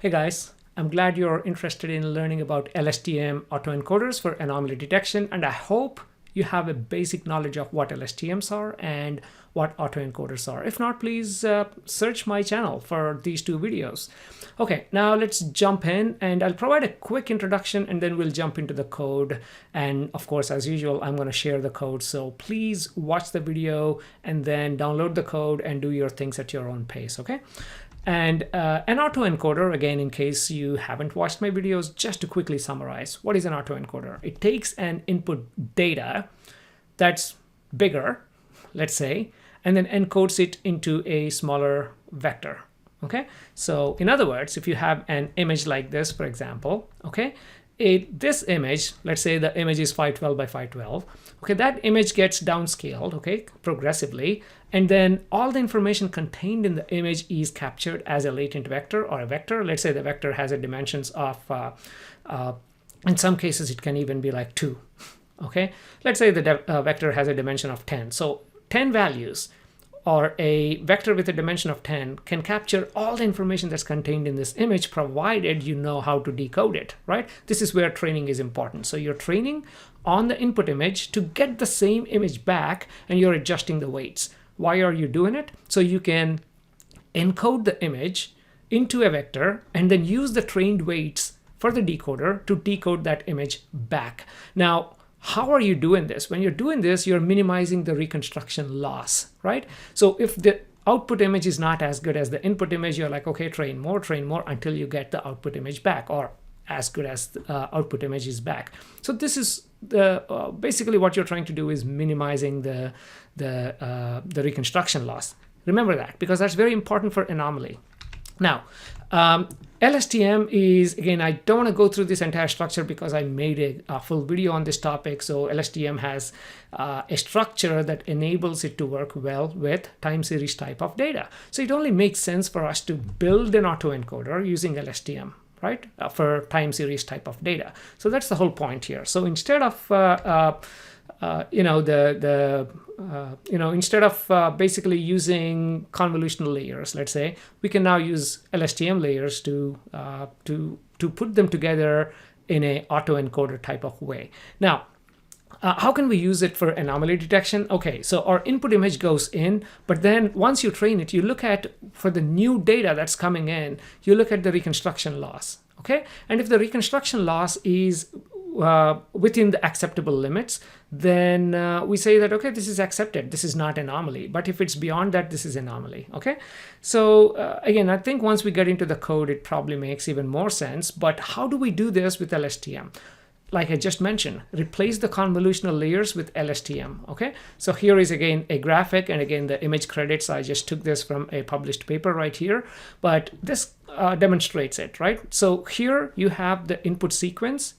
Hey guys, I'm glad you're interested in learning about LSTM autoencoders for anomaly detection, and I hope you have a basic knowledge of what LSTMs are and what autoencoders are. If not, please search my channel for these two videos. Okay, now let's jump in and I'll provide a quick introduction and then we'll jump into the code. And of course, as usual, I'm going to share the code. So please watch the video and then download the code and do your things at your own pace, okay? And an autoencoder, again, in case you haven't watched my videos, just to quickly summarize, what is an autoencoder? It takes an input data that's bigger, let's say, and then encodes it into a smaller vector. Okay, so in other words, if you have an image like this, for example, okay, this image, let's say the image is 512 by 512. Okay, that image gets downscaled, okay, progressively, and then all the information contained in the image is captured as a latent vector or a vector. Let's say the vector has a dimensions of, in some cases, it can even be like 2. Okay, let's say the vector has a dimension of 10. So 10 values or a vector with a dimension of 10 can capture all the information that's contained in this image, provided you know how to decode it, right? This is where training is important. So you're training on the input image to get the same image back, and you're adjusting the weights. Why are you doing it? So you can encode the image into a vector and then use the trained weights for the decoder to decode that image back. Now, how are you doing this? When you're doing this, you're minimizing the reconstruction loss, right? So if the output image is not as good as the input image, you're like, okay, train more until you get the output image back, or as good as the output image is back. So this is the basically what you're trying to do is minimizing the reconstruction loss. Remember that, because that's very important for anomaly. Now, LSTM is, again, I don't want to go through this entire structure because I made a full video on this topic. So LSTM has a structure that enables it to work well with time series type of data. So it only makes sense for us to build an autoencoder using LSTM, right, for time series type of data. So that's the whole point here. So instead of instead of basically using convolutional layers, let's say, we can now use LSTM layers to put them together in a autoencoder type of way. Now, how can we use it for anomaly detection? Okay, so our input image goes in, but then once you train it, you look at, for the new data that's coming in, you look at the reconstruction loss, okay? And if the reconstruction loss is within the acceptable limits, then we say that, okay, this is accepted, this is not anomaly. But if it's beyond that, this is anomaly, okay? So again, I think once we get into the code, it probably makes even more sense. But how do we do this with LSTM? Like I just mentioned, replace the convolutional layers with LSTM, okay? So here is, again, a graphic, and again, the image credits, I just took this from a published paper right here, but this demonstrates it, right? So here you have the input sequence,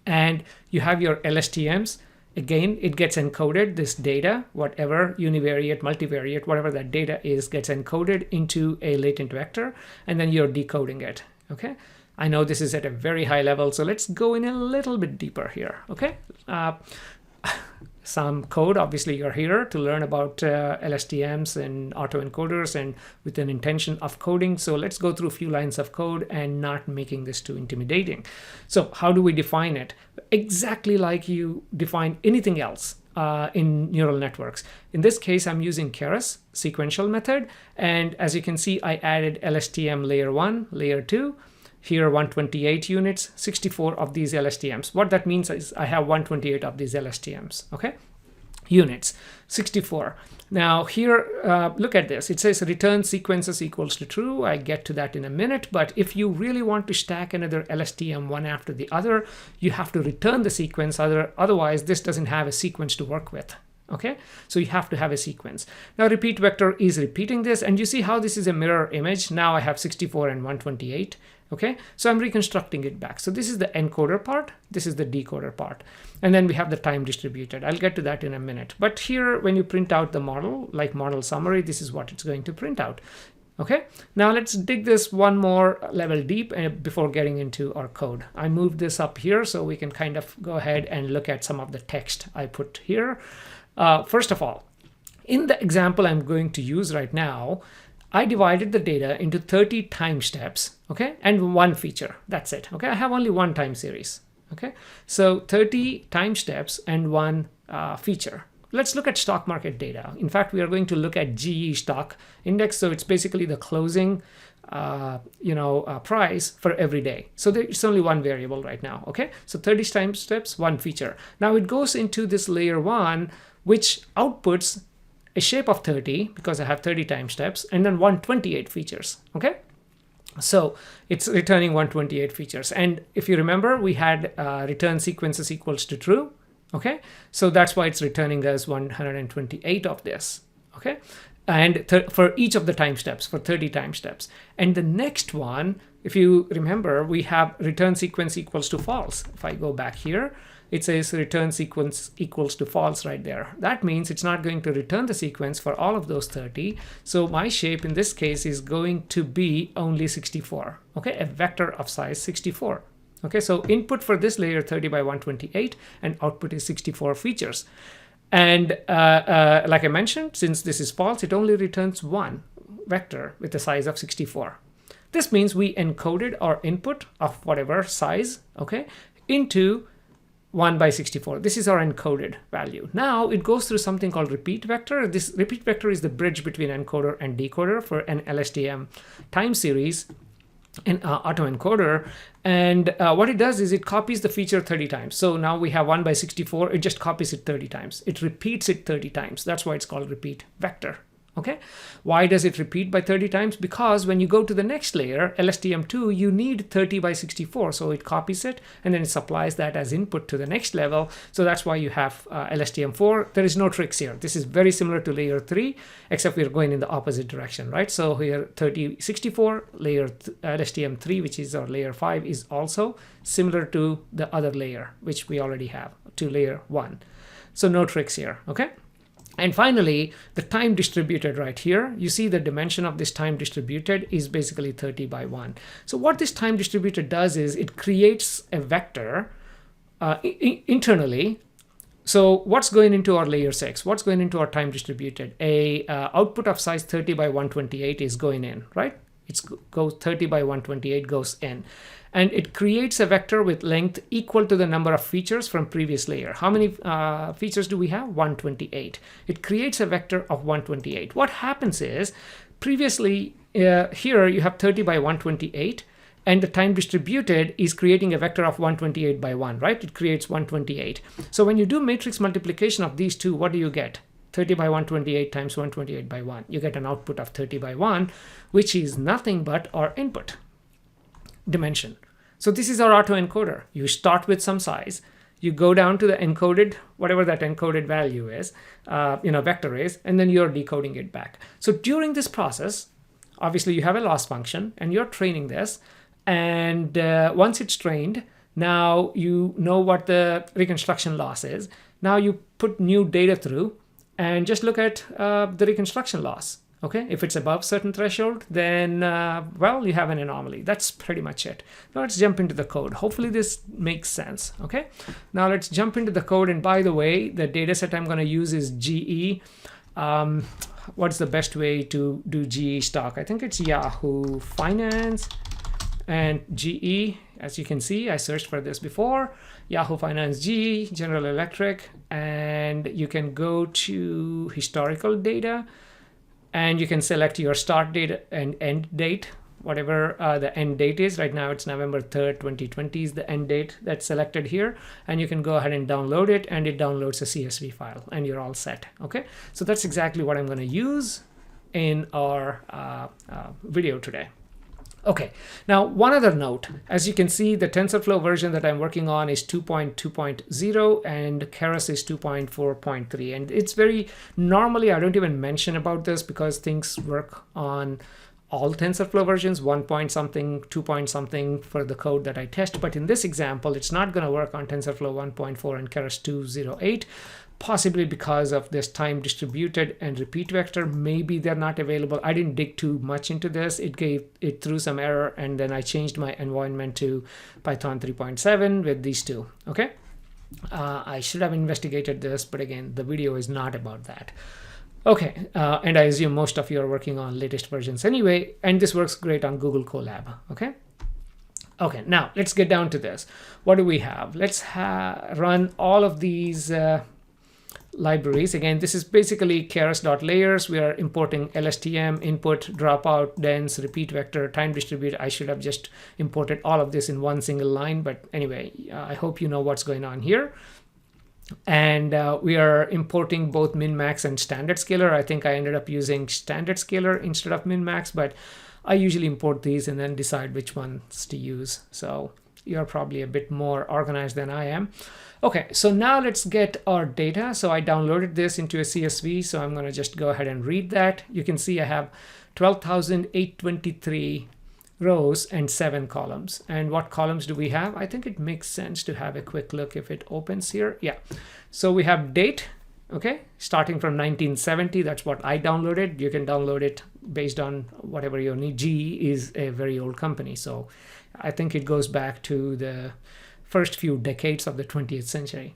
and you have your LSTMs. Again, it gets encoded, this data, whatever, univariate, multivariate, whatever that data is, gets encoded into a latent vector, and then you're decoding it, okay? I know this is at a very high level, so let's go in a little bit deeper here, okay? Some code, obviously you're here to learn about LSTMs and autoencoders and with an intention of coding. So let's go through a few lines of code and not making this too intimidating. So how do we define it? Exactly like you define anything else in neural networks. In this case, I'm using Keras sequential method. And as you can see, I added LSTM layer 1, layer 2. Here 128 units, 64 of these LSTMs. What that means is I have 128 of these LSTMs, okay? Units, 64. Now here, look at this. It says return sequences equals to true. I get to that in a minute, but if you really want to stack another LSTM one after the other, you have to return the sequence, otherwise this doesn't have a sequence to work with. Okay, so you have to have a sequence. Now repeat vector is repeating this, and you see how this is a mirror image. Now I have 64 and 128. Okay, so I'm reconstructing it back. So this is the encoder part, this is the decoder part, and then we have the time distributed. I'll get to that in a minute. But here, when you print out the model, like model summary, this is what it's going to print out. Okay, now let's dig this one more level deep before getting into our code. I moved this up here so we can kind of go ahead and look at some of the text I put here. First of all, in the example I'm going to use right now, I divided the data into 30 time steps, okay, and one feature. That's it, okay? I have only one time series, okay? So 30 time steps and one feature. Let's look at stock market data. In fact, we are going to look at GE stock index. So it's basically the closing price for every day. So it's only one variable right now, okay? So 30 time steps, one feature. Now it goes into this layer 1, which outputs a shape of 30 because I have 30 time steps, and then 128 features, okay? So it's returning 128 features. And if you remember, we had return sequences equals to true, okay? So that's why it's returning us 128 of this, okay? And for each of the time steps, for 30 time steps. And the next one, if you remember, we have return sequence equals to false. If I go back here, it says return sequence equals to false right there. That means it's not going to return the sequence for all of those 30. So my shape in this case is going to be only 64, okay? A vector of size 64. Okay, so input for this layer 30 by 128 and output is 64 features. And like I mentioned, since this is false, it only returns one vector with a size of 64. This means we encoded our input of whatever size, okay, into 1 by 64. This is our encoded value. Now it goes through something called repeat vector. This repeat vector is the bridge between encoder and decoder for an LSTM time series in autoencoder. And what it does is it copies the feature 30 times. So now we have 1 by 64. It just copies it 30 times. It repeats it 30 times. That's why it's called repeat vector. Okay, why does it repeat by 30 times? Because when you go to the next layer, LSTM2, you need 30 by 64. So it copies it and then it supplies that as input to the next level. So that's why you have LSTM4. There is no tricks here. This is very similar to layer 3, except we're going in the opposite direction, right? So here 3064, layer LSTM3, which is our layer 5, is also similar to the other layer, which we already have, to layer 1. So no tricks here, okay? And finally, the time distributed right here, you see the dimension of this time distributed is basically 30 by 1. So what this time distributed does is it creates a vector internally. So what's going into our layer 6? What's going into our time distributed? A output of size 30 by 128 is going in, right? It goes 30 by 128 goes in. And it creates a vector with length equal to the number of features from previous layer. How many features do we have? 128. It creates a vector of 128. What happens is, previously here you have 30 by 128, and the time distributed is creating a vector of 128 by 1, right? It creates 128. So when you do matrix multiplication of these two, what do you get? 30 by 128 times 128 by 1. You get an output of 30 by 1, which is nothing but our input dimension. So this is our autoencoder. You start with some size, you go down to the encoded, whatever that encoded value is, vector is, and then you're decoding it back. So during this process, obviously you have a loss function and you're training this. And once it's trained, now you know what the reconstruction loss is. Now you put new data through and just look at the reconstruction loss. Okay, if it's above certain threshold, then, well, you have an anomaly. That's pretty much it. Now let's jump into the code. Hopefully this makes sense, okay? Now let's jump into the code. And by the way, the data set I'm gonna use is GE. What's the best way to do GE stock? I think it's Yahoo Finance and GE. As you can see, I searched for this before. Yahoo Finance, GE, General Electric, and you can go to historical data, and you can select your start date and end date, whatever the end date is. Right now it's November 3rd, 2020 is the end date that's selected here. And you can go ahead and download it, and it downloads a CSV file, and you're all set, okay? So that's exactly what I'm gonna use in our video today. Okay, now one other note. As you can see, the TensorFlow version that I'm working on is 2.2.0 and Keras is 2.4.3. And it's very, normally I don't even mention about this because things work on all TensorFlow versions, 1 point something, 2 point something for the code that I test. But in this example, it's not gonna work on TensorFlow 1.4 and Keras 2.08. Possibly because of this time distributed and repeat vector. Maybe they're not available. I didn't dig too much into this. It threw some error, and then I changed my environment to Python 3.7 with these two, okay? I should have investigated this, but again, the video is not about that. Okay, and I assume most of you are working on latest versions anyway, and this works great on Google Colab, okay? Okay, now let's get down to this. What do we have? Let's run all of these libraries. Again, this is basically keras.layers. We are importing LSTM, input, dropout, dense, repeat vector, time distribute. I should have just imported all of this in one single line, but anyway, I hope you know what's going on here. And we are importing both min-max and standard scaler. I think I ended up using standard scaler instead of min-max, but I usually import these and then decide which ones to use. So you're probably a bit more organized than I am. Okay, so now let's get our data. So I downloaded this into a CSV, so I'm going to just go ahead and read that. You can see I have 12,823 rows and 7 columns. And what columns do we have? I think it makes sense to have a quick look if it opens here. Yeah, so we have date, okay, starting from 1970. That's what I downloaded. You can download it based on whatever you need. GE is a very old company, so I think it goes back to the first few decades of the 20th century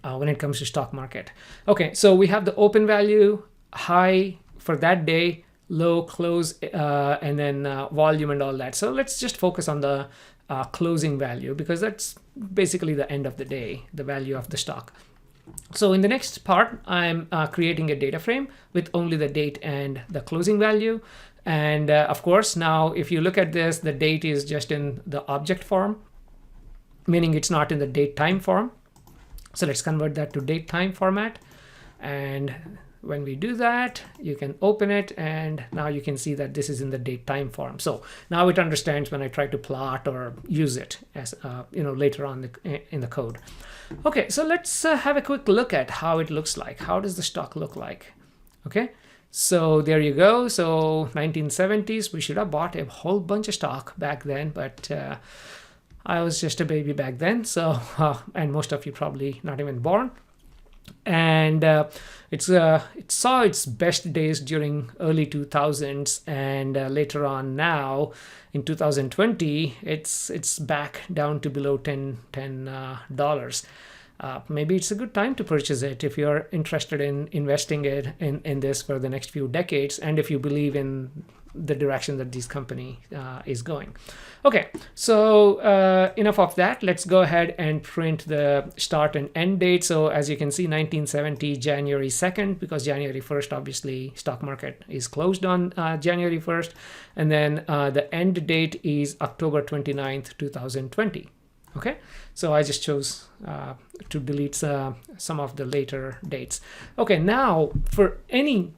when it comes to stock market. Okay, so we have the open value, high for that day, low, close, and then volume and all that. So let's just focus on the closing value, because that's basically the end of the day, the value of the stock. So in the next part, I'm creating a data frame with only the date and the closing value. And of course, now if you look at this, the date is just in the object form, meaning it's not in the date time form. So let's convert that to date time format. And when we do that, you can open it, and now you can see that this is in the date time form. So now it understands when I try to plot or use it as later on in the code. Okay, so let's have a quick look at how it looks like. How does the stock look like? Okay, so there you go. So 1970s, we should have bought a whole bunch of stock back then, but I was just a baby back then. So and most of you probably not even born. And it saw its best days during early 2000s, and later on now in 2020 it's back down to below $10. Maybe it's a good time to purchase it if you're interested in investing it in this for the next few decades, and if you believe in the direction that this company is going. Okay, so enough of that. Let's go ahead and print the start and end date. So as you can see, 1970 January 2nd, because January 1st obviously stock market is closed on January 1st, and then the end date is October 29th 2020. Okay, so I just chose to delete some of the later dates. Okay, now for any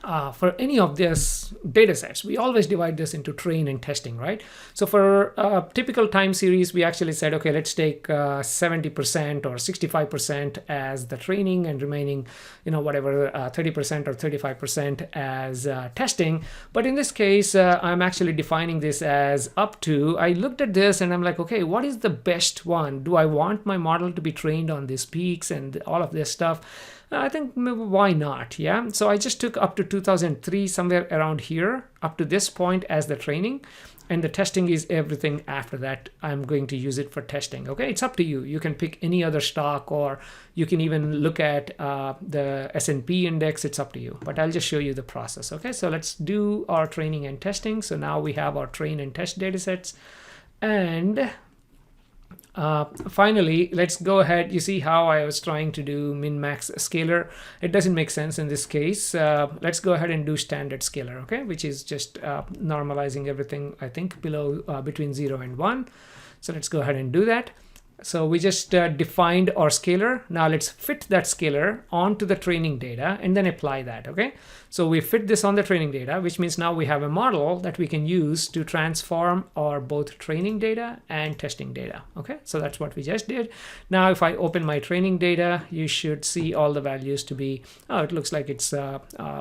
of these data sets, we always divide this into train and testing, right? So for a typical time series, we actually said, okay, let's take 70% or 65% as the training, and remaining, 30% or 35% as testing. But in this case, I'm actually defining this as up to. I looked at this and I'm like, okay, what is the best one? Do I want my model to be trained on these peaks and all of this stuff? I think why not? Yeah. So I just took up to 2003, somewhere around here, up to this point as the training, and the testing is everything after that. I'm going to use it for testing. Okay, it's up to you. You can pick any other stock, or you can even look at the S&P index. It's up to you, but I'll just show you the process. Okay, so let's do our training and testing. So now we have our train and test data sets, and finally, let's go ahead. You see how I was trying to do min-max scaler. It doesn't make sense in this case. Let's go ahead and do standard scaler, okay, which is just normalizing everything, I think, below between 0 and 1. So let's go ahead and do that. So we just defined our scaler. Now let's fit that scaler onto the training data and then apply that, okay? So we fit this on the training data, which means now we have a model that we can use to transform our both training data and testing data, okay? So that's what we just did. Now if I open my training data, you should see all the values to be, it looks like it's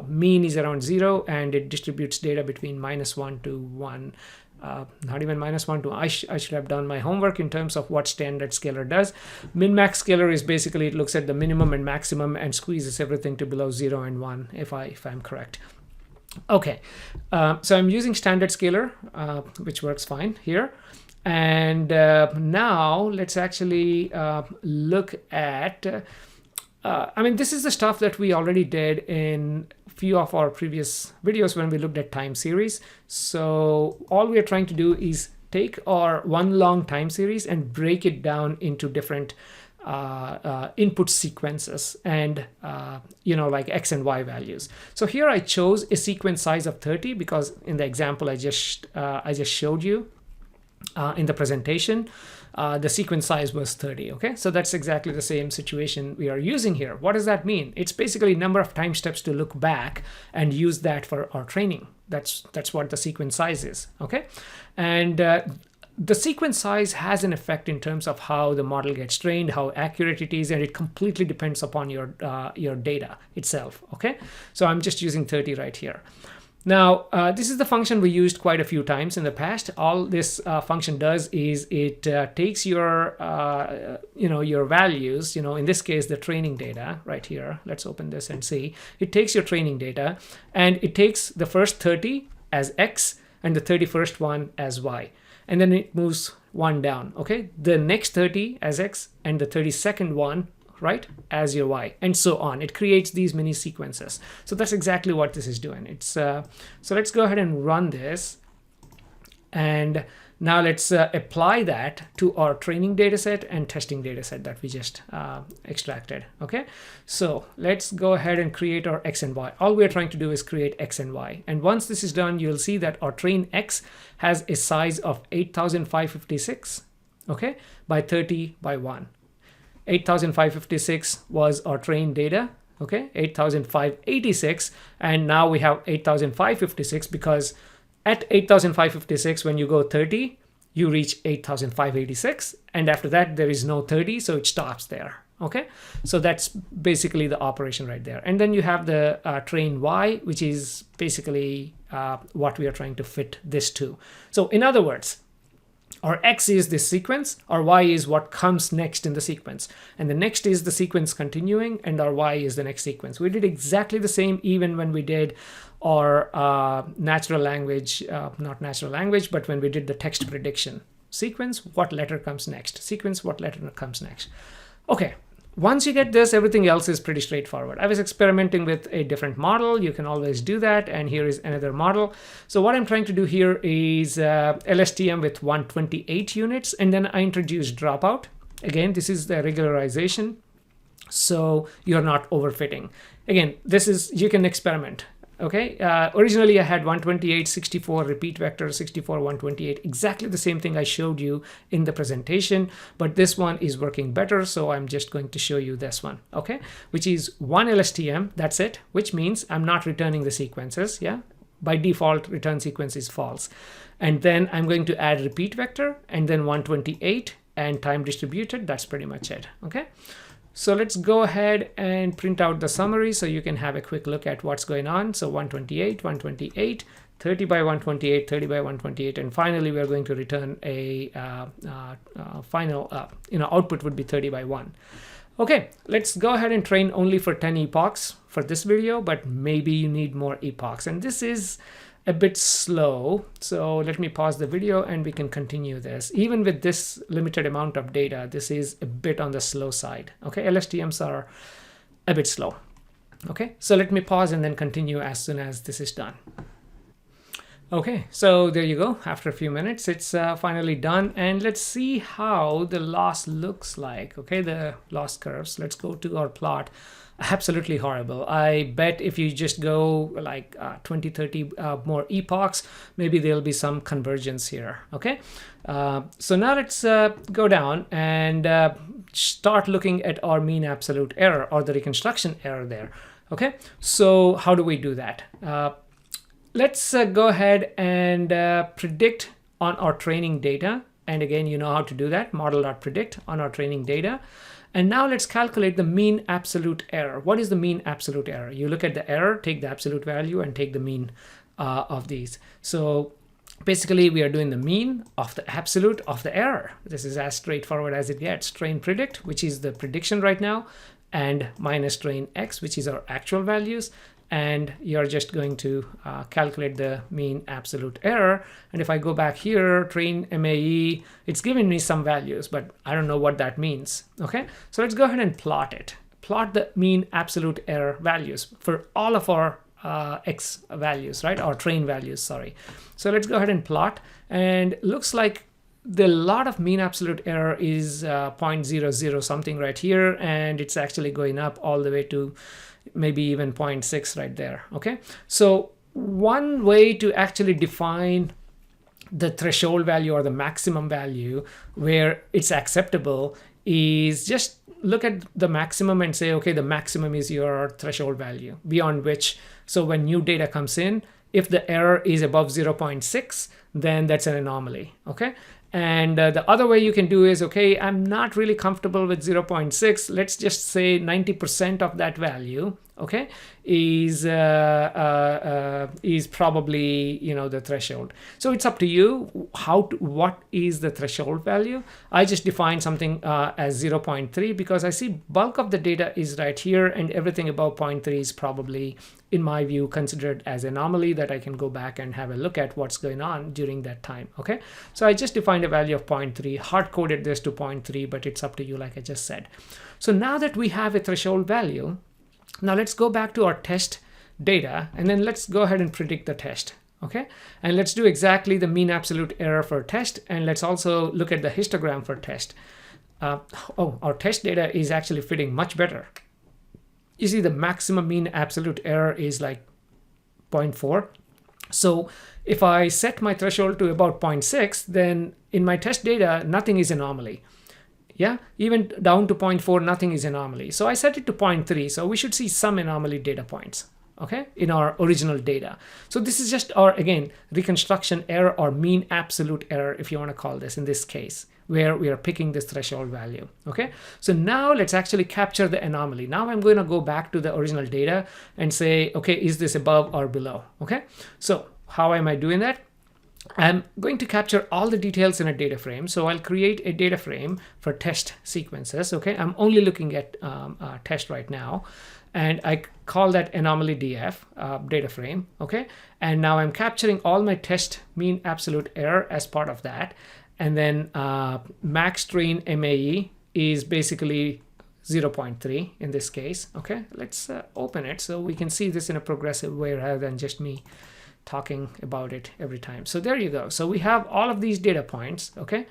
mean is around 0, and it distributes data between -1 to 1. Not even -1 to, I should have done my homework in terms of what standard scaler does. Min-max scaler is basically, it looks at the minimum and maximum and squeezes everything to below 0 and 1, if I'm correct. Okay, so I'm using standard scaler, which works fine here. And now let's actually look at I mean, this is the stuff that we already did in a few of our previous videos when we looked at time series. So all we are trying to do is take our one long time series and break it down into different input sequences and like X and Y values. So here I chose a sequence size of 30 because in the example I just showed you in the presentation, the sequence size was 30. Okay, so that's exactly the same situation we are using here. What does that mean? It's basically number of time steps to look back and use that for our training. That's what the sequence size is. Okay, and the sequence size has an effect in terms of how the model gets trained, how accurate it is, and it completely depends upon your data itself. Okay, so I'm just using 30 right here. Now, this is the function we used quite a few times in the past. All this function does is it takes your your values, in this case, the training data right here. Let's open this and see. It takes your training data and it takes the first 30 as X and the 31st one as Y. And then it moves one down, okay? The next 30 as X and the 32nd one, right, as your Y, and so on. It creates these mini sequences. So that's exactly what this is doing. It's so let's go ahead and run this. And now let's apply that to our training data set and testing data set that we just extracted, okay? So let's go ahead and create our X and Y. All we're trying to do is create X and Y. And once this is done, you'll see that our train X has a size of 8,556, okay, by 30 by 1. 8,556 was our train data, okay, 8,586, and now we have 8,556 because at 8,556, when you go 30, you reach 8,586, and after that there is no 30, so it stops there. Okay, so that's basically the operation right there. And then you have the train Y, which is basically what we are trying to fit this to. So in other words, our X is this sequence, our Y is what comes next in the sequence. And the next is the sequence continuing, and our Y is the next sequence. We did exactly the same even when we did our natural language, not natural language, but when we did the text prediction. Sequence, what letter comes next? Sequence, what letter comes next? Okay. Once you get this, everything else is pretty straightforward. I was experimenting with a different model. You can always do that. And here is another model. So what I'm trying to do here is LSTM with 128 units. And then I introduce dropout. Again, this is the regularization. So you're not overfitting. Again, this is, you can experiment. Okay, originally I had 128, 64, repeat vector, 64, 128, exactly the same thing I showed you in the presentation, but this one is working better, so I'm just going to show you this one, okay, which is one LSTM, that's it, which means I'm not returning the sequences, yeah, by default return sequence is false, and then I'm going to add repeat vector, and then 128, and time distributed, that's pretty much it, okay. So let's go ahead and print out the summary so you can have a quick look at what's going on. So 128, 128, 30 by 128, 30 by 128, and finally we're going to return a final, output would be 30 by 1. Okay, let's go ahead and train only for 10 epochs for this video, but maybe you need more epochs. And this is a bit slow, so let me pause the video and we can continue this. Even with this limited amount of data, this is a bit on the slow side. Okay, LSTMs are a bit slow. Okay, so let me pause and then continue as soon as this is done. Okay, so there you go. After a few minutes, it's finally done. And let's see how the loss looks like. Okay, the loss curves. Let's go to our plot. Absolutely horrible. I bet if you just go like 20, 30 more epochs, maybe there'll be some convergence here. Okay, so now let's go down and start looking at our mean absolute error or the reconstruction error there. Okay, so how do we do that? Let's go ahead and predict on our training data. And again, you know how to do that, model.predict on our training data. And now let's calculate the mean absolute error. What is the mean absolute error? You look at the error, take the absolute value, and take the mean of these. So basically, we are doing the mean of the absolute of the error. This is as straightforward as it gets. Train predict, which is the prediction right now, and minus train x, which is our actual values. And you're just going to calculate the mean absolute error. And if I go back here, train MAE, it's giving me some values, but I don't know what that means. Okay, so let's go ahead and plot it. plot the mean absolute error values for all of our x values, right? Or train values, sorry. So let's go ahead and plot, and looks like the lot of mean absolute error is 0.00 something right here, and it's actually going up all the way to maybe even 0.6 right there. Okay, so one way to actually define the threshold value or the maximum value where it's acceptable is just look at the maximum and say, okay, the maximum is your threshold value beyond which, so when new data comes in, if the error is above 0.6, then that's an anomaly. Okay, and the other way you can do is, okay, I'm not really comfortable with 0.6. Let's just say 90% of that value, okay, is probably, you know, the threshold. So it's up to you what is the threshold value. I just define something as 0.3 because I see bulk of the data is right here, and everything above 0.3 is probably, in my view, considered as anomaly that I can go back and have a look at what's going on during that time. Okay, so I just defined a value of 0.3, hard coded this to 0.3, but it's up to you, like I just said. So now that we have a threshold value, now let's go back to our test data, and then let's go ahead and predict the test. Okay, and let's do exactly the mean absolute error for test, and let's also look at the histogram for test. Our test data is actually fitting much better. You see the maximum mean absolute error is like 0.4. So if I set my threshold to about 0.6, then in my test data, nothing is anomaly. Yeah, even down to 0.4, nothing is anomaly. So I set it to 0.3. So we should see some anomaly data points, okay, in our original data. So this is just our, again, reconstruction error or mean absolute error, if you want to call this in this case, where we are picking this threshold value. Okay, so now let's actually capture the anomaly. Now I'm going to go back to the original data and say, okay, is this above or below? Okay, so how am I doing that? I'm going to capture all the details in a data frame. So I'll create a data frame for test sequences. Okay, I'm only looking at test right now, and I call that anomaly df data frame. Okay, and now I'm capturing all my test mean absolute error as part of that. And then max train MAE is basically 0.3 in this case. Okay, let's open it so we can see this in a progressive way rather than just me talking about it every time. So there you go. So we have all of these data points, okay,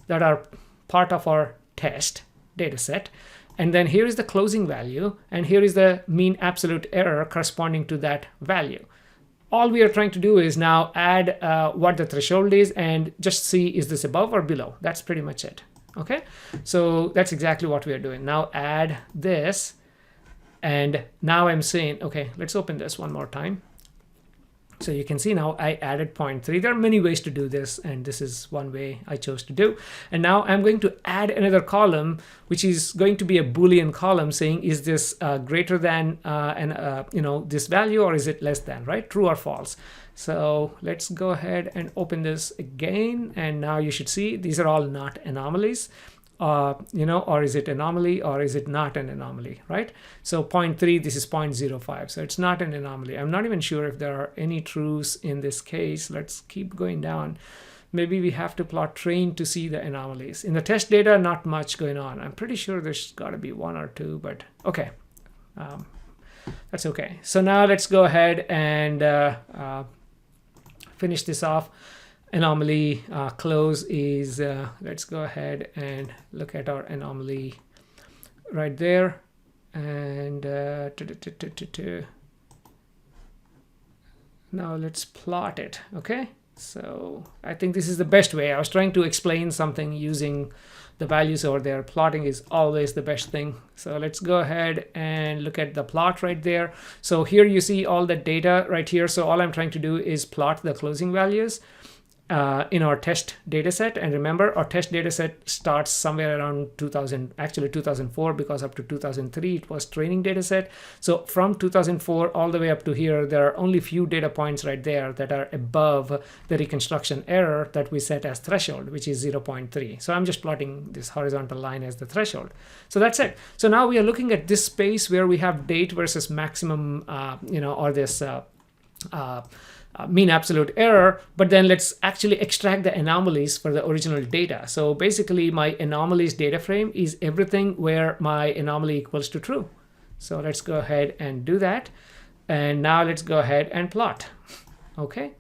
that are part of our test data set. And then here is the closing value, and here is the mean absolute error corresponding to that value. All we are trying to do is now add what the threshold is and just see, is this above or below? That's pretty much it. Okay, so that's exactly what we are doing. Now add this, and now I'm saying, okay, let's open this one more time. So you can see now I added 0.3. There are many ways to do this, and this is one way I chose to do. And now I'm going to add another column, which is going to be a Boolean column saying, is this greater than this value, or is it less than, right? True or false. So let's go ahead and open this again. And now you should see these are all not anomalies. Or is it anomaly, or is it not an anomaly, right? So 0.3, this is 0.05, so it's not an anomaly. I'm not even sure if there are any trues in this case. Let's keep going down. Maybe we have to plot train to see the anomalies. In the test data, not much going on. I'm pretty sure there's got to be one or two, but okay. That's okay. So now let's go ahead and finish this off. Anomaly close is, let's go ahead and look at our anomaly right there. And now let's plot it. Okay, so I think this is the best way. I was trying to explain something using the values over there. Plotting is always the best thing. So let's go ahead and look at the plot right there. So here you see all the data right here. So all I'm trying to do is plot the closing values in our test data set. And remember, our test data set starts somewhere around 2004, because up to 2003 it was training data set. So from 2004 all the way up to here, there are only few data points right there that are above the reconstruction error that we set as threshold, which is 0.3. So I'm just plotting this horizontal line as the threshold. So that's it. So now we are looking at this space where we have date versus maximum, or this mean absolute error, but then let's actually extract the anomalies for the original data. So basically my anomalies data frame is everything where my anomaly equals to true. So let's go ahead and do that. And now let's go ahead and plot. Okay.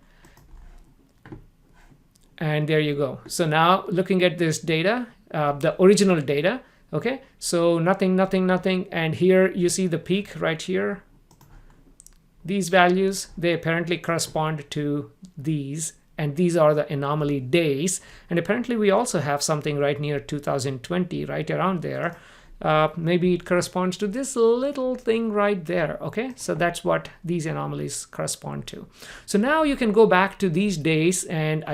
And there you go. So now looking at this data, the original data, okay, so nothing, nothing, nothing. And here you see the peak right here. These values, they apparently correspond to these, and these are the anomaly days. And apparently we also have something right near 2020, right around there. Maybe it corresponds to this little thing right there. Okay, so that's what these anomalies correspond to. So now you can go back to these days and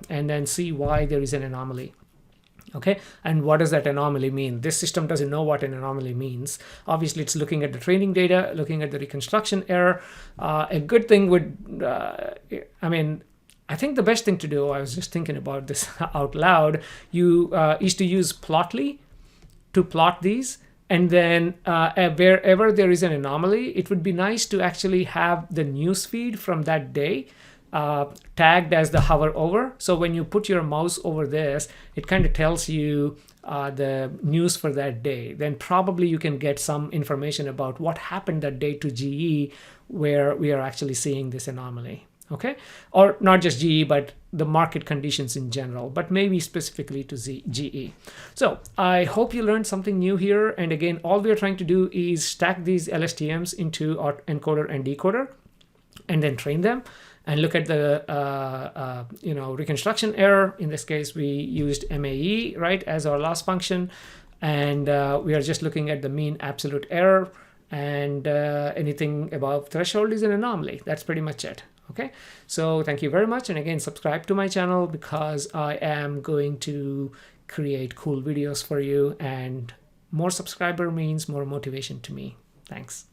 then see why there is an anomaly. Okay, and what does that anomaly mean? This system doesn't know what an anomaly means. Obviously, it's looking at the training data, looking at the reconstruction error. A good thing would, I think the best thing to do, I was just thinking about this out loud, is to use Plotly to plot these. And then wherever there is an anomaly, it would be nice to actually have the news feed from that day tagged as the hover over. So when you put your mouse over this, it kind of tells you the news for that day. Then probably you can get some information about what happened that day to GE, where we are actually seeing this anomaly. Okay, or not just GE, but the market conditions in general, but maybe specifically to GE. So I hope you learned something new here. And again, all we are trying to do is stack these LSTMs into our encoder and decoder, and then train them and look at the reconstruction error. In this case, we used MAE, right, as our loss function, and we are just looking at the mean absolute error, and anything above threshold is an anomaly. That's pretty much it. Okay, so thank you very much, and again, subscribe to my channel because I am going to create cool videos for you, and more subscriber means more motivation to me. Thanks.